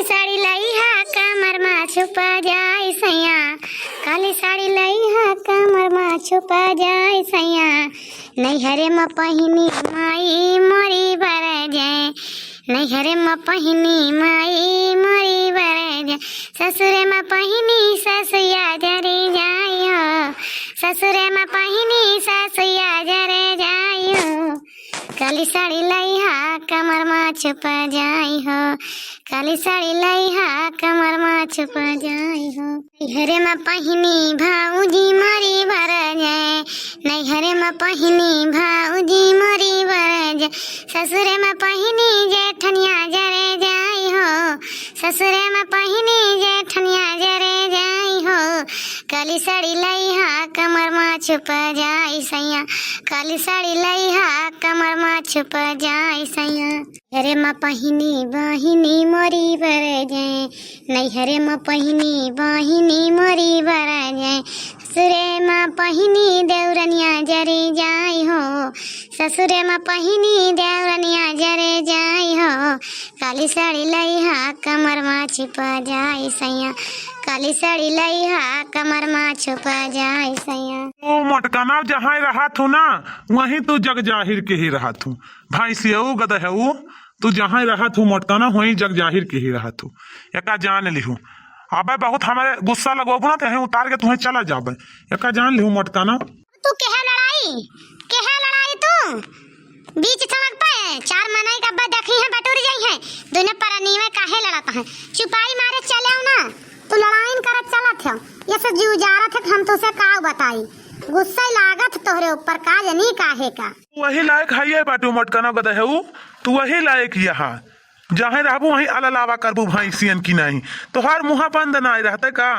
साड़ी लई हा कमर में छुपा जाए सैया, काली साड़ी लई हा कमर में छुपा जाए सैया, नैहरे में पहिनी माई मोरी बर जाए, नैहरे में पहिनी माई मोरी बर जाए, ससुरे में पहिनी ससुया जरे जाई हो, ससुरे में पहिनी ससुया जरे जाई हो, काली साड़ी लई हा कमर में छुपा जाई हो, काली साड़ी लई हा कमर में छुपा जाई हो, नैहरे में पहिनी भाऊजी मोरी बर जाए, नैहरे में पहिनी भाऊजी मोरी बर जाए, ससुरे में पहिनी जेठनिया जरे जाई हो, ससुरे में पहिनी जेठनिया जरे जाई हो, काली साड़ी लई हा कमर में छुपा जाई सैया, काली साड़ी लई हा कमर में छुपा जाई सैया, नैहरे में पहिनी बहिनी मोरी बर जाए, नैहरे में पहिनी बहिनी मोरी बर जाए, ससुरे में पहिनी देवरनिया जरे जाई हो, ससुरे में पहिनी देवरनिया जरे जाई हो, काली साड़ी लई हा कमर में छुपा जाई सैया, काली साड़ी लई हा कमर में छुपा जाई सैया। ओ मटकाना जहाँ रहा थू ना वहीं तू जग जाहिर के ही रहा थू, भैंसियऊ गदहऊ तू जहाँ रहा थू मटकाना वहीं जग जाहिर के ही रहा थू, एका जान लिहू। अबे बहुत हमारे गुस्सा लगोगु ना कहीं उतार के तुम्हें चला जाबे, एका जान लिहू मटकाना। तू केहा लड़ाई तू बीच चमक पाए, चार मनाई का अब्बा देखी है बटोरी जाई है, दोनों परनी में काहे लड़ता है, चुपाई मारे चले ना तू लड़ाई करत चलत है, ये सब जीव जारत है, हम तो से का बताई, गुस्सा लागत तोहरे ऊपर का जनी काहे का। वही लायक है बाटू मटकाना गदहऊ, तू वही लायक यहाँ जहाँ रहबू वहीं अलावा करबू भैंसियन की नहीं, तो हर मुँह बंद ना रहते का।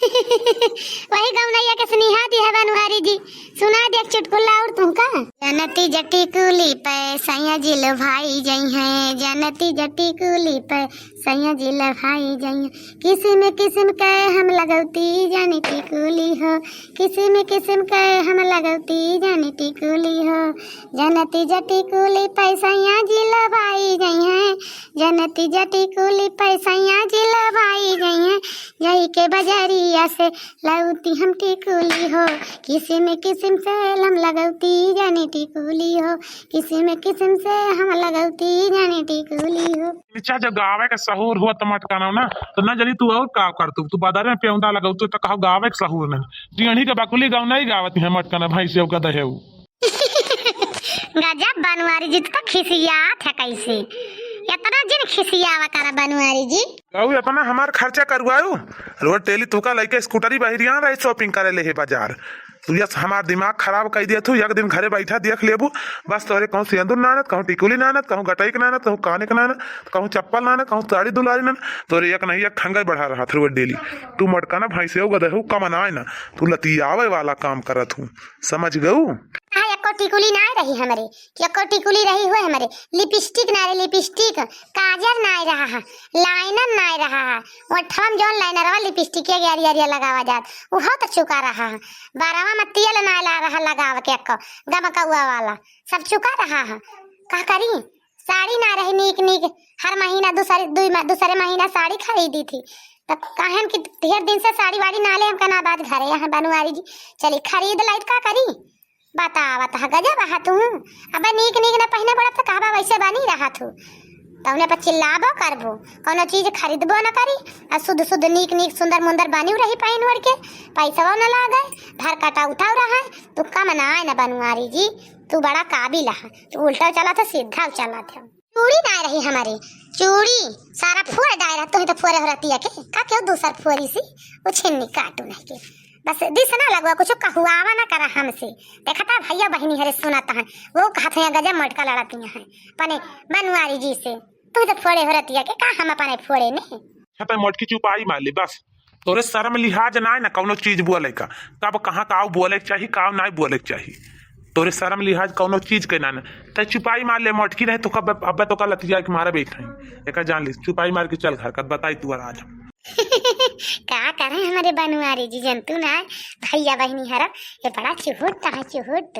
वही गौनैया के स्नेहा दी है बनवारी जी, सुना दे चुटकुला और तुमका। जनती जटी कुली पे सैया जी लो भाई जई हैं, जनती जटी कुली पे सैया जी लो भाई जई हैं, किस्म के हम लगौती जानी टिकुली हो, किस्म के हम लगौती जानी टिकुली हो, जनती जटी कुली पे सैया जी लो भाई जई हैं, जनती जटी कुली पे सैया जी लो भाई जई हैं, जई के बजरिया से लगौती हम टिकुली हो, किस्म से हम लगौती जानी टिकुली हो, किस्म से हम लगौती जानी टिकुली हो। नीचा जब गावे के सहूर हुआ तो मटकाना ना तो ना जनी तू और का कर तू बादर में पेउंदा लगाऊ तो कहो गावे के सहूर ना टियणी के बाकुली गाँव नहीं गावत है मटकाना भाई से का दहेऊ। गजब बनवारी जी तो खिसियात है, कैसे इतना जिन खिसियावा करा बनवारी जी। गाऊ अपना हमार खर्चा करवायो, रोड टेली तुका लइके स्कूटरी बहिरिया रहे शॉपिंग करे ले बाजार, तू यस हमार दिमाग खराब कर दिया तू, एक दिन घरे बैठा देख लेबू बस तोहरे कहूँ सिंदूर नानत, कहूँ टिकुली नानत, कहूँ गटई के नानत, कहूँ काने के नानत, कहूँ चप्पल नानत, कहूँ साड़ी दुलारी नानत, तोरे एक नहीं एक खंगर बढ़ा रहा था डेली। तू मटकाना भैंसे गदहू कमनाए ना, तू लतियावे वाला काम करत हूँ, समझ गऊ। हाँ एको टिकुली ना रही हमारे, एको टिकुली रही हुए हमारे, लिपस्टिक ना रही, लिपस्टिक काजल ना रहा है, लाइनर ना रहा है, वो ठम जोन लाइनर वाला लिपस्टिक के गारी गारी लगावा जात वो तो चुका रहा है, 12वां में तेल ना ला रहा लगाव के एको गमकौआ वाला सब चुका रहा है, का करी साड़ी ना रही नीक नीक, हर महीना दूसरे महीना साड़ी खरीदी थी, तब कहन कि ढेर दिन से साड़ी वाड़ी ना ले हम कना बात घरे यहाँ बनवारी जी चली खरीद लाई का करी बता गजब रहा तू, अब नीक ना पहने पड़ा तो कहबा वैसे बनी रहा तू, तौने पर चिल्लाबो करबो कोनो चीज खरीदबो न करी, आ शुद्ध नीक सुंदर मुंदर बनी रही पहन ओढ़ के, पैसा न लागे धर काटा उठाव रहा है, तू कम ना आए न बनवारी जी, तू बड़ा काबिल है, तू उल्टा चला था सीधा चला था। चूड़ी ना रही हमारी, चूड़ी सारा फोड़ डायरा तो तो फोड़े हो रहती है के का क्यों दूसर फोड़ी सी वो छिन्नी काटू नहीं के, बस दिस ना लगवा कुछ कहुआवा ना करा हमसे, देखा था भैया बहनी हरे सुनाता है वो कहते हैं गजब मटका लड़ाती हैं पने बनवारी जी से, तू तो फोड़े हो रहती है के का हम अपने फोड़े ने छते मटकी चुपाई मार ली बस, तोरे शर्म लिहाज ना ना कौनो चीज बोले का, कब कहाँ का बोले के चाहिए का नहीं बोले के चाहिए, तोरे शर्म लिहाज कौनो चीज के ना त चुपाई मार ले मटकी रहे तो कब अब तो का लतिया के मारे बैठे एक जान ली, चुपाई मार के चल घर का बताई तू आज। का करें हमारे बनवारी जी जंतु ना भैया बहनी हरा ये बड़ा चुहुट है चुहुट।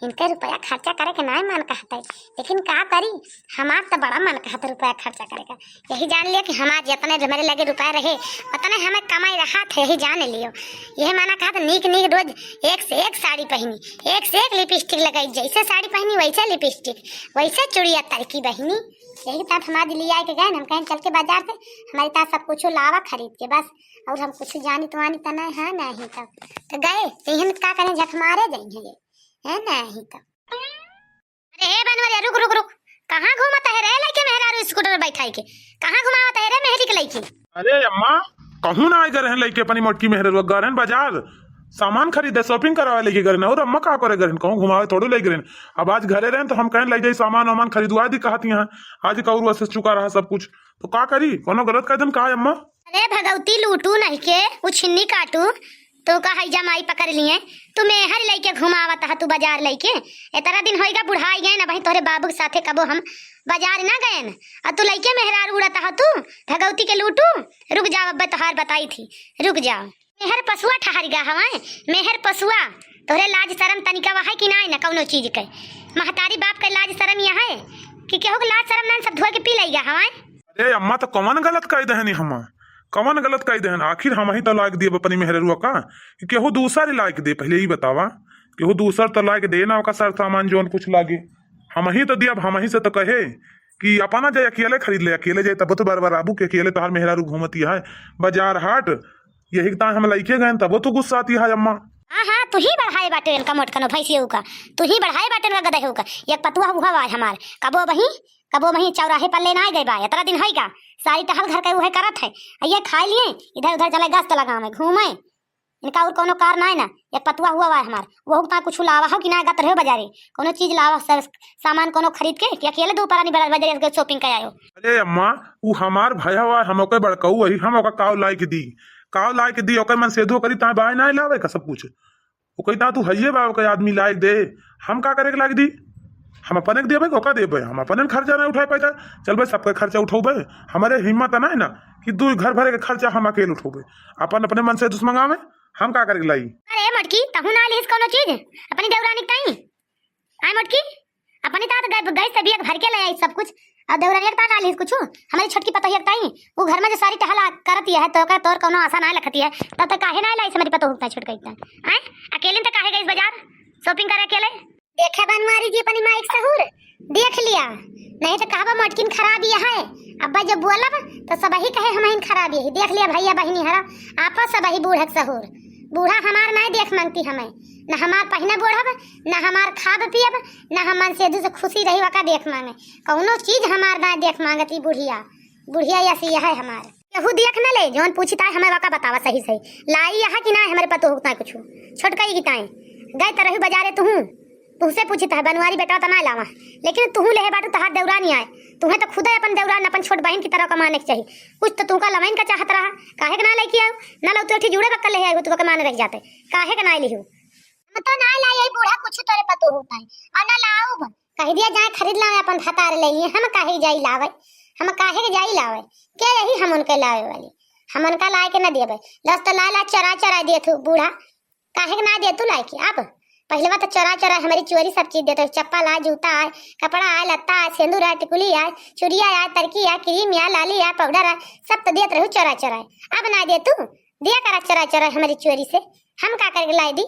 इनके रुपया खर्चा करे के ना मन कहता है, लेकिन का करी हमार तो बड़ा मन कहता रुपया खर्चा करेगा। यही जान लियो कि हमार जितने मेरे लगे रुपया रहे उतने हमें कमाई रहा था, यही जान लियो। यही माना कहा था नीक नीक रोज एक से एक साड़ी पहनी, एक से एक लिपस्टिक लगाई, जैसे साड़ी पहनी वैसे लिपस्टिक, वैसे चूड़िया तरकी बहनी। यही बात हमारे लिए आए के गए हम कहीं चल के बाजार से हमारे पास सब कुछ लावा खरीद के बस, और हम कुछ जानी तो आनी तना है नहीं तब तो गए तो हम क्या करें झक मारे जाएंगे है नहीं तब। अरे हे बनवरिया रुक रुक रुक, कहाँ घूमता है रे लइके मेहरारू स्कूटर में बैठाई के, कहाँ घुमावता है रे मेहरी के लइके? अरे अम्मा कहूँ ना आए गए लइके अपनी मोटकी मेहर गए बाजार सामान खरीदे शॉपिंग करवा लेके गए और अम्मा का करे गए कहूँ घुमावे थोड़ो ले गए। अब आज घरे रहे तो हम कहें ले जाए सामान वामान खरीदवा दी कहती हैं आज कौरुआ से चुका रहा सब कुछ तो का करी कोनो गलत कह दिन का अम्मा? अरे भगवती लूटू नहीं के वो छिन्नी काटू तो का है जमाई पकड़ लिए तू मेहर लेके घुमावत है तू बाजार लेके इतना दिन होएगा बुढ़ाई गए ना भाई तोरे बाबू के साथे कबो हम बाजार ना गए न और तू लइके मेहरार उड़ता है तू भगवती के लूटू। रुक जाओ अब तोहार बताई थी रुक जाओ। मेहर पशुआ ठहर गा हवाए मेहर पशुआ तोरे लाज शरम तनिका है कि ना न कौनो चीज के महतारी बाप के लाज शरम यह है कि केहू के लाज शरम ना सब धोए के पी लइगा हवाए। अरे अम्मा तो कौन गलत कह दहनी हम कौन गलत कह दहन आखिर हम ही तो लायक दिए अपनी मेहरुआ का कि केहू दूसरा लायक दे पहले ही बतावा केहू दूसर तो लायक दे ना सर सामान जोन कुछ लागे हम ही तो दिया हम ही से तो कहे कि अपना जाए अकेले खरीद ले अकेले जाए तब तो बार बार आबू के अकेले तो हर मेहरारू घूमती है बाजार हाट यही हम लइके गए तब तो गुस्सा आती है अम्मा। हाँ हाँ तू ही बढ़ाए बाटे का मोट कनो भैंसियों का तू ही बढ़ाए बाटे का गदहे का एक पतुआ हुआ बा हमार कबो वही चौराहे पर लेना गए बा इतना दिन है का सारी टहल घर के उहे करत है ये खा लिए इधर उधर चले गस्त लगा में घूमे इनका और कोनो कार ना है ना एक पतुआ हुआ बा हमार वो ता कुछ लावा हो कि ना गत रहे बाजारे कोनो चीज लावा सर सामान कोनो खरीद के कि अकेले दो परानी बाजार के शॉपिंग कर आयो। अरे अम्मा वो हमार भैया हुआ हम ओके बड़काऊ वही हम ओका काव लायक दी ओकर मन सेधो करी ता बाय ना लावे का सब कुछ ओ कही ता तू हइये बा ओके आदमी लायक दे हम का करे के लायक दी हम अपने के देबे ओका देबे हम अपने खर्चा नहीं उठाए पैसा चल भाई सबके खर्चा उठोबे हमारे हिम्मत ना है ना कि तू घर भरे के खर्चा हम अकेले उठोबे अपन अपने मन से दुश्मन मंगावे हम का करे लाई। अरे मटकी तहु ना लेस कोनो चीज अपनी देवरानी ताई आय मटकी अपनी तात गई से बिया भर के ले आई सब कुछ और देवरानी ता ना लेस कुछ हमारी छोटकी पतो ही ताई वो घर में जो सारी टहला करती है तो का तोर कोनो आशा ना लखती है तब तक काहे ना लाई हमारी पतो होता छोटका इतना आय अकेले तो काहे गई बाजार शॉपिंग करे अकेले देखे बनवारी जी अपनी माइक सहूर देख लिया नहीं तो कहबा मटकिन खराबी है अब्बा जब बोलब तो सब ही कहे हम खराबी है देख लिया भैया बहनी हरा आपस सब ही बूढ़ सहूर बूढ़ा हमार नहीं देख मांगती हमें न हमार पहने बूढ़ब न हमार खाब पियब न हम मन से से खुशी रही वका देख मांगे कौनो चीज हमार ना देख मांगती बुढ़िया बुढ़िया ऐसी है हमार केहू देख न ले जोन पूछता है हमें वका बतावा सही सही लाई यहाँ कि ना हमारे पतो होता है कुछ छोटका ही गिटाए गए तो रही बाजारे तुहसे पूछता है बनवारी बेटा तो ना लावा लेकिन तुहू ले बाटू तहार देवरा नहीं आए तुम्हें तो खुद अपन देवरान अपन छोट बहन की तरह कमाने के चाहिए कुछ तो तुमका लवाइन का चाहत रहा काहे के ना लेके आओ ना लो तो जुड़े बक्कल ले आए तुमका माने रह जाते काहे के ना लिहू हम तो ना लाई आई बूढ़ा कुछ तोरे पतो होता है और ना लाओ कह दिया जाए खरीद लावे अपन हतार ले हम काहे जाई लावे हम काहे के जाई लावे के यही हम उनके लावे वाली हम उनका लाए के ना देबे लस तो ला चरा दे तू बूढ़ा काहे के ना दे तू लाए की अब पहले बात तो चरा हमारी चोरी सब चीज देते चप्पल आए जूता आए कपड़ा आए लत्ता आए सिंदूर आए टिकुली आए चूड़िया आए तरकी आए क्रीम आए लाली आए पाउडर आए सब तो देते रहो चरा अब ना दे तू दिया करा चरा हमारी चोरी से हम का करके लाई दी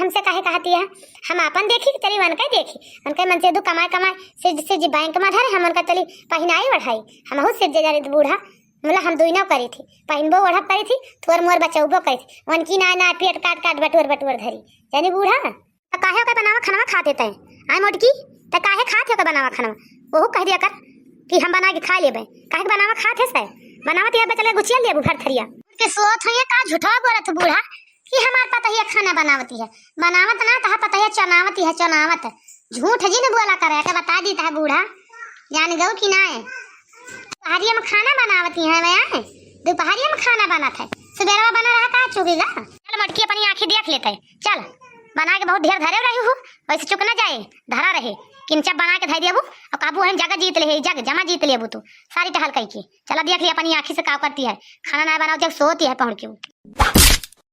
हमसे काहे कहती है हम अपन देखी तेरी मन का देखी उनके मन से दू कमाए से जी बैंक में धरे हम उनका चली पहनाई बढ़ाई हम हो से जा रही बूढ़ा मतलब हम दुई ना करी थी पहनबो ओढ़ब करी थी थोर मोर बचौबो करी थी उनकी ना पेट काट बटोर धरी यानी बूढ़ा तो काहे का बनावा खाना खाते तय आय मोटकी तो काहे खाते का बनावा खाना ओहो कह दिया कर कि हम बना के खा लेबे काहे बनावा खाते से बनावत या चले गुछिया ले बुढ़ा थरिया के सोत है का झूठा बोलत बूढ़ा कि हमार पता है खाना बनावती है बनावत ना तहा पता है चनावत झूठ जी ने बोला करे के बता दी ता बूढ़ा जान गो कि ना है दोपहरिया में खाना बनावती है मैं दोपहरिया में खाना बनात है सवेरा बना रहा का चुकेगा चल मटकी अपनी आंखें देख लेते चल बना के बहुत ढेर धरे रही हूँ वैसे चुक ना जाए धरा रहे किंचा बना के धै देबू और काबू हम जगह जीत ले जग जमा जीत लेबू तू सारी टहल कह के चला देख ली अपनी आंखी से का करती है खाना ना बनाओ जब सोती है पहुंच के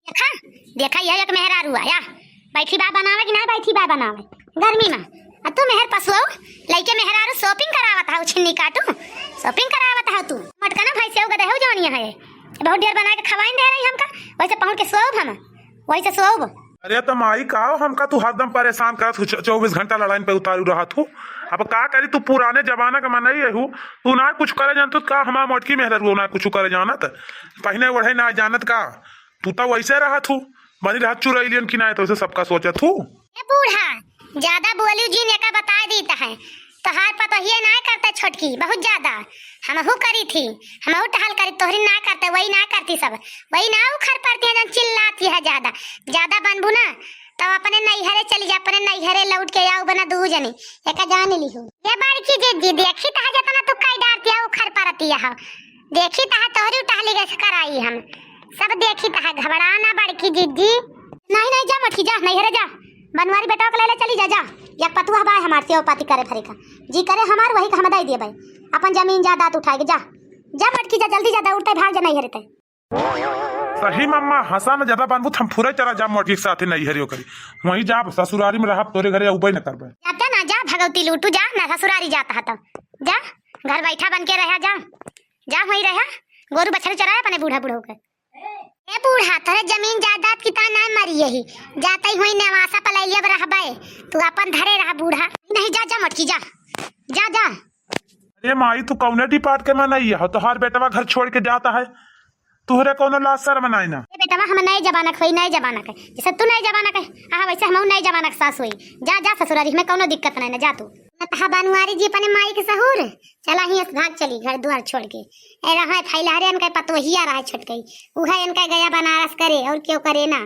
देखा देखा यह एक मेहरारू आया बैठी बा बनावे कि ना बैठी बा बनावे गर्मी में आ तू मेहर पसुओ लइके मेहरारू शॉपिंग करावत है छिन्नी काटू शॉपिंग करावत है तू मटका ना भाई से गदे हो जानिया है बहुत देर बना के खवाइन दे रही हमका वैसे पहुंच के सोब हम वैसे सोब। अरे तो माई का हमका तू हरदम परेशान करत 24 घंटा लड़ाई पे उतारू रहा तू अब का करी तू पुराने जमाना का मनई है तू ना कुछ करे जानत का हमार मोटकी मेहर ना कुछ करे जानत पहने ओढ़े ना जानत का तू तो वैसे रहा तू बनी रहा चुरैलियन की ना तो सबका सोचत हूँ बूढ़ा ज्यादा बोली जी ने का बता देता है तोहार पता ही ना करता छोटकी बहुत ज्यादा हमहू करी थी हमहू टहल करी तोहरी ना करते वही ना करती सब वही ना उखर पड़ती है जब चिल्लाती है ज्यादा ज्यादा बनबू ना तब अपने नैहरे चली जा अपने नैहरे लौट के आओ बना दू जनी एक जान ली हूँ ये बड़की जी देखी तहा जतना तू कई डारती है उखर पड़ती है देखी तहा तोहरी टहली गए कराई हम सब देखी तहा घबरा ना बड़की जी नहीं जा मठी जा नैहरे जा बनवारी बेटा को ले चली जा या पतुआ बाय हमार सेव पाती करे फरे का जी करे हमार वही हम दे दिए भाई अपन जमीन जायदाद उठाएगे जा जा मटकी जा जल्दी जा उठते भाग जा नहीं हरते सही मम्मा हंसा न ज्यादा बनबू हम पूरे चला जा मोटकी के साथ नहीं हरियो करी वहीं जा ससुरारी में रहा तोरे घरे उबई न करबे जाता ना जा भगवती लूटू जा ना ससुरारी जाता है तो जा घर बैठा बन के रहा जा वहीं रहा गोरू बछड़े चराया अपने बूढ़ा बूढ़ो के ए बूढ़ा तोरे जमीन जायदाद की ता ना मरी यही जाता ही हुई नवासा पलाइया रहबे तू अपन धरे रहा बूढ़ा नहीं जा मटकी जा अरे माई तू कौने डिपार्ट के में नहीं है तो हर बेटवा घर छोड़ के जाता है तुहरे कोनो लाज शर्म नहीं ना ए बेटवा हम नए जमाना खोई नए जमाना के जैसे तू नए जमाना के हां वैसे हम नए जमाना के सास हुई जा ससुरारी में कोनो दिक्कत नहीं ना जा तू तहा बनवारी जी अपने माई के सहूर चला ही भाग चली घर द्वार छोड़ के ए रहा फैलारे इनका पतोहिया रहा छटकई उहा इनका गया बनारस करे और क्यों करे ना